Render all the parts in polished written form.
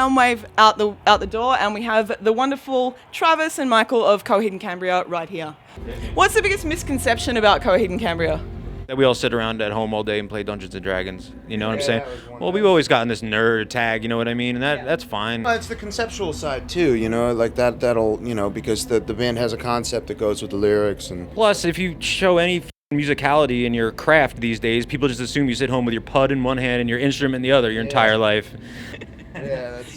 Soundwave out the door, and we have the wonderful Travis and Michael of Coheed And Cambria right here. What's the biggest misconception about Coheed And Cambria? That we all sit around at home all day and play Dungeons and Dragons. You know what I'm saying? Well, we've always gotten this nerd tag, you know what I mean? And that's fine. It's the conceptual side too, you know, like that'll, you know, because the band has a concept that goes with the lyrics. And Plus, if you show any musicality in your craft these days, people just assume you sit home with your pud in one hand and your instrument in the other your entire life.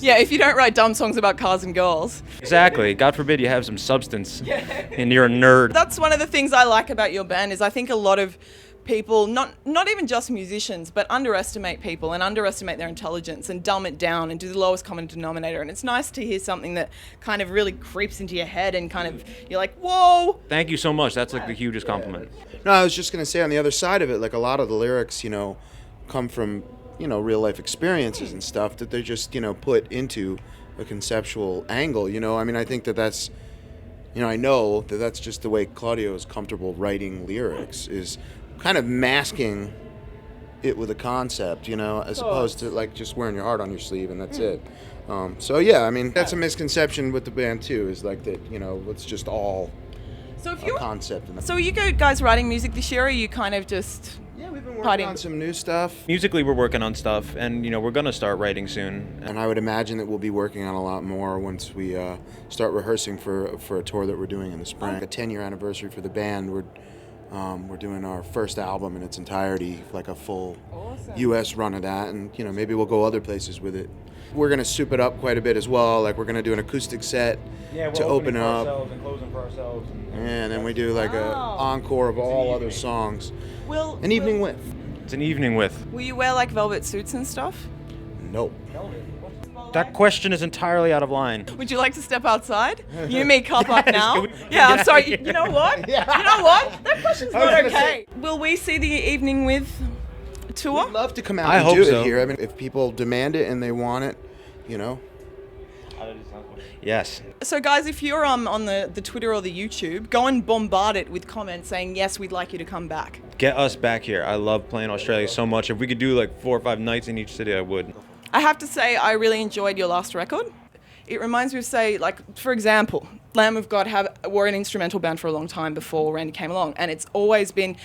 Yeah, if you don't write dumb songs about cars and girls. Exactly. God forbid you have some substance and you're a nerd. That's one of the things I like about your band is I think a lot of people, not even just musicians, but underestimate people and underestimate their intelligence and dumb it down and do the lowest common denominator. And it's nice to hear something that kind of really creeps into your head and kind of, you're like, whoa. Thank you so much. That's like the hugest compliment. No, I was just going to say on the other side of it, like a lot of the lyrics, you know, come from, you know, real life experiences and stuff that they're just, you know, put into a conceptual angle, you know. I mean, I think that's, you know, I know that that's just the way Claudio is comfortable writing lyrics, is kind of masking it with a concept, you know, as opposed to like just wearing your heart on your sleeve and that's it. So yeah, I mean, that's a misconception with the band too, is like that, you know, it's just all a concept. So are you guys writing music this year, or are you kind of just... Yeah, we've been working on some new stuff. Musically, we're working on stuff, and you know we're gonna start writing soon. And I would imagine that we'll be working on a lot more once we start rehearsing for a tour that we're doing in the spring. A 10-year anniversary for the band. We're doing our first album in its entirety, like a full U.S. run of that, and you know maybe we'll go other places with it. We're gonna soup it up quite a bit as well. Like we're gonna do an acoustic set to open it up, and closing for ourselves. and then we do like a encore of all other songs. An evening with. It's an evening with. Will you wear like velvet suits and stuff? Nope. That question is entirely out of line. Would you like to step outside? You and me cup up now? Yeah, I'm sorry. You know what? You know what? That question's not okay. Will we see the Evening With tour? We'd love to come out I and hope do so. it here. I mean, if people demand it and they want it, you know. Yes. So guys, if you're on the Twitter or the YouTube, go and bombard it with comments saying, yes, we'd like you to come back. Get us back here. I love playing Australia so much. If we could do like 4 or 5 nights in each city, I would. I have to say, I really enjoyed your last record. It reminds me of, say, like, for example, Lamb of God were an instrumental band for a long time before Randy came along, and it's always been...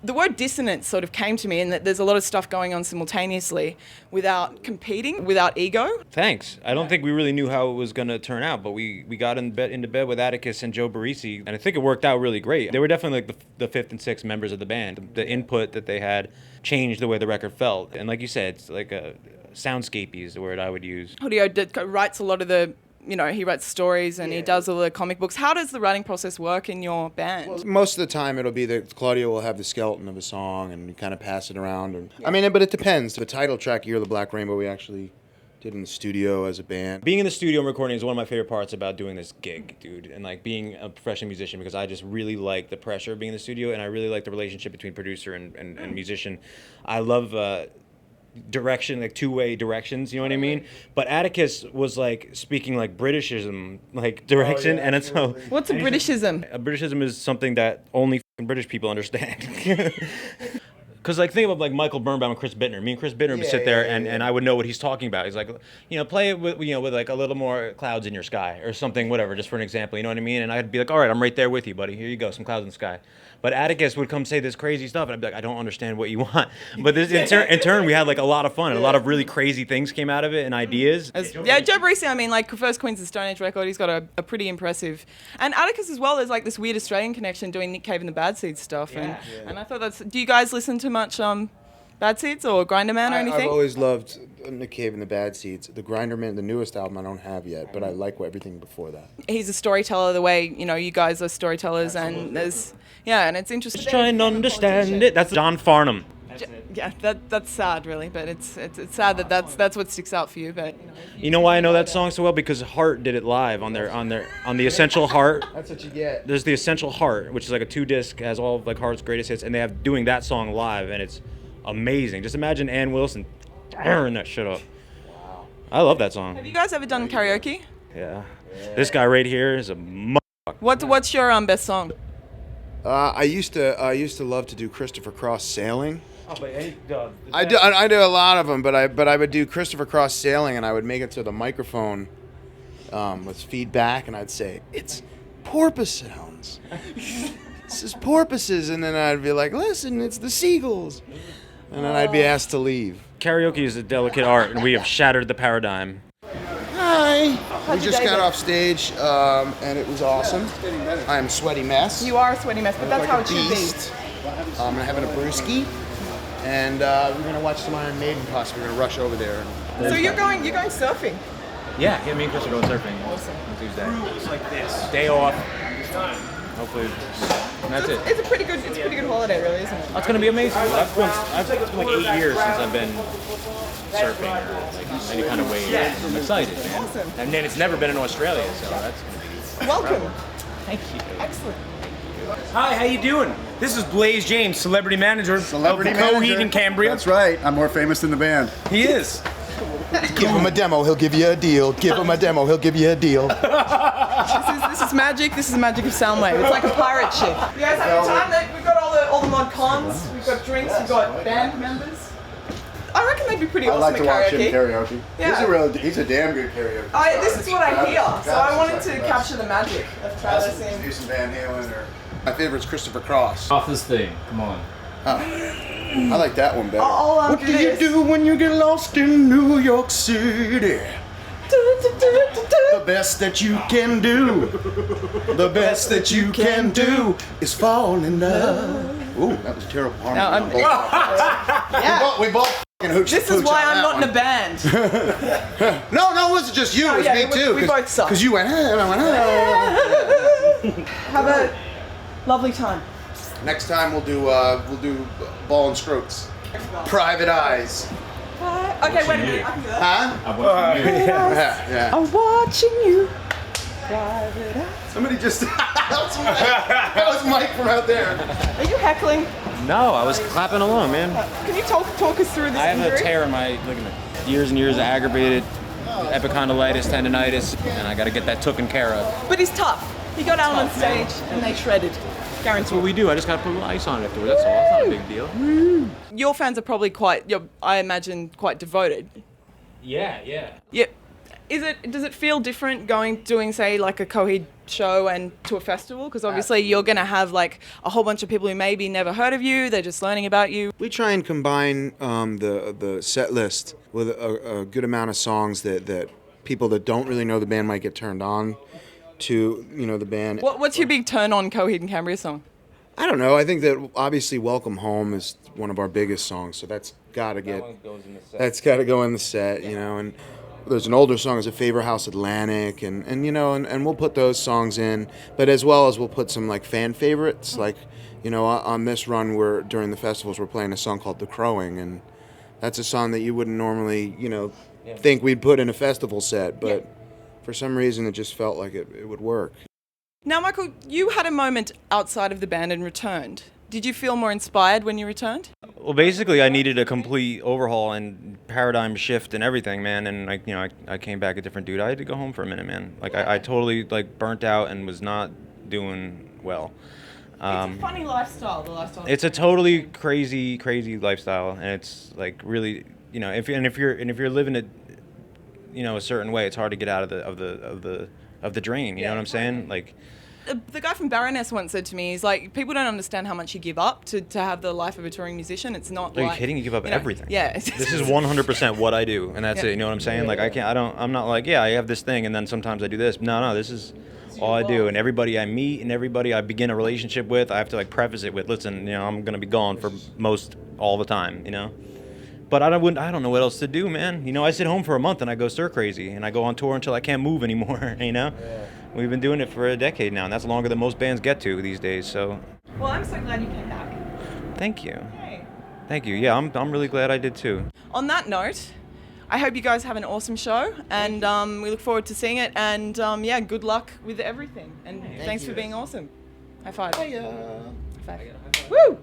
The word dissonance sort of came to me in that there's a lot of stuff going on simultaneously without competing, without ego. Thanks. I don't think we really knew how it was going to turn out, but we got into bed with Atticus and Joe Barresi, and I think it worked out really great. They were definitely like the fifth and sixth members of the band. The input that they had changed the way the record felt. And like you said, it's like a soundscapey is the word I would use. Julio writes a lot of the... You know, he writes stories and he does all the comic books. How does the writing process work in your band? Well, most of the time it'll be that Claudio will have the skeleton of a song and we kind of pass it around. And I mean, but it depends. The title track, Year of the Black Rainbow, we actually did in the studio as a band. Being in the studio and recording is one of my favorite parts about doing this gig, dude. And like being a professional musician, because I just really like the pressure of being in the studio and I really like the relationship between producer and musician. I love... direction, like two-way directions, you know what I mean? But Atticus was like speaking like Britishism, like direction, and it's so... What's a Britishism? A Britishism is something that only British people understand. Because like think of like Michael Birnbaum and Chris Bittner. Me and Chris Bittner would sit there and I would know what he's talking about. He's like, you know, play it with, you know, with like a little more clouds in your sky or something, whatever, just for an example, you know what I mean? And I'd be like, all right, I'm right there with you, buddy. Here you go, some clouds in the sky. But Atticus would come say this crazy stuff, and I'd be like, I don't understand what you want. But this, in turn, we had like a lot of fun, and a lot of really crazy things came out of it, and ideas. Joe Barresi, I mean, like first Queens of Stone Age record, he's got a pretty impressive. And Atticus as well, there's like this weird Australian connection doing Nick Cave and the Bad Seeds stuff. And I thought that's... Do you guys listen to much Bad Seeds or Grinder Man or anything? I've always loved Nick Cave and the Bad Seeds. The Grinder Man, the newest album, I don't have yet, but I like everything before that. He's a storyteller the way, you know, you guys are storytellers. Absolutely. And there's... Yeah, and it's interesting. Just try and understand it. That's John Farnham. Yeah, that's sad, really, but it's sad that that's what sticks out for you. But you know why I know that song so well? Because Heart did it live on the Essential Heart. That's what you get. There's the Essential Heart, which is like a 2-disc, has all of like Heart's greatest hits, and they have doing that song live, and it's amazing. Just imagine Ann Wilson tearing that shit up. Wow. I love that song. Have you guys ever done karaoke? Yeah. This guy right here is a What's your best song? I used to love to do Christopher Cross Sailing. Oh, but I do a lot of them, but I would do Christopher Cross Sailing, and I would make it to the microphone with feedback, and I'd say, it's porpoise sounds. This is porpoises, and then I'd be like, listen, it's the seagulls. And then I'd be asked to leave. Karaoke is a delicate art, and we have shattered the paradigm. Hi. We just got off stage, and it was awesome. I am a sweaty mess. You are a sweaty mess, but that's how it should Beast. I'm having a brewski, and we're gonna watch some Iron Maiden. Possibly, we're gonna rush over there. be. So you're going surfing. Yeah, me and Chris are going surfing on Tuesday. It's like this. Day off. Hopefully, and that's it. It's a pretty good holiday, really, isn't it? That's gonna be amazing. It's been like 8 years since I've been surfing or like any kind of wave. I'm excited, man. Awesome. And then it's never been in Australia, so that's gonna be Welcome. Thank you. Excellent. Hi, how you doing? This is Blaze James, celebrity manager Celebrity of manager. Coheed and Cambria. That's right. I'm more famous than the band. He is. Give him a demo, he'll give you a deal. Give him a demo, he'll give you a deal. This is magic. This is the magic of Soundwave. It's like a pirate ship. You guys have a time? We've got all the mod cons. We've got drinks. We've got band members. I reckon they'd be pretty I awesome like to watch at him karaoke. karaoke. Yeah. He's a damn good karaoke. This is what I hear, so I wanted to capture the magic of Travis Do and some Van Halen or. My favorite's Christopher Cross. Off this thing, come on. I like that one better. what do you do when you get lost in New York City? The best that you can do, the best that you can do is fall in love. Ooh, that was terrible. No, I'm- Yeah. We both f***ing hooch. This is why I'm not in a band. No, it wasn't just you. It was yeah, me too. we both suck. Because you went, and I went, Have a lovely time. Next time we'll do ball and strokes. Private eyes. Okay, wait a minute. I can do that. Huh? I want you. Yeah. I'm watching you. Private eye. Somebody just that was Mike from out there. Are you heckling? No, I was clapping along, man. Can you talk us through this I have a injury? tear in my ligament. Years and years of aggravated epicondylitis, tendonitis, and I got to get that taken care of. But he's tough. He got out on stage and they shredded. That's Guaranteed. what we do. I just got to put a little ice on it afterwards. That's all. It's not a big deal. Your fans are probably I imagine, quite devoted. Yeah. Yeah. Does it feel different doing say like a Coheed show and to a festival? Because obviously you're gonna have like a whole bunch of people who maybe never heard of you. They're just learning about you. We try and combine the set list with a good amount of songs that people that don't really know the band might get turned on to, the band. What's your big turn on Coheed and Cambria song? I don't know. I think that obviously "Welcome Home" is one of our biggest songs, so that's got to go in the set, And there's an older song as a Favor House Atlantic, and we'll put those songs in, but as well as we'll put some like fan favorites, like on this run during the festivals we're playing a song called "The Crowing," and that's a song that you wouldn't normally think we'd put in a festival set, but for some reason it just felt like it would work. Now, Michael, you had a moment outside of the band and returned. Did you feel more inspired when you returned? Well, basically, I needed a complete overhaul and paradigm shift and everything, man. And I came back a different dude. I had to go home for a minute, man. Like I totally burnt out and was not doing well. It's a funny lifestyle. The lifestyle. It's a totally crazy lifestyle, and it's like really, if you're living it, a certain way, it's hard to get out of the drain. You know what I'm saying? Like. The guy from Baroness once said to me, he's like, people don't understand how much you give up to have the life of a touring musician. It's not Are you kidding? You give up everything. Yeah. This is 100% what I do, and that's it. You know what I'm saying? Like I'm not like, I have this thing, and then sometimes I do this. No, this is all I do. And everybody I meet and everybody I begin a relationship with, I have to preface it with, listen, I'm gonna be gone for all the time, But I don't know what else to do, man. I sit home for a month and I go stir crazy, and I go on tour until I can't move anymore. Yeah. We've been doing it for a decade now, and that's longer than most bands get to these days. So. Well, I'm so glad you came back. Thank you. Hey. Thank you. Yeah, I'm really glad I did too. On that note, I hope you guys have an awesome show, and we look forward to seeing it. And good luck with everything. And thanks for being awesome. High five. High five. Woo!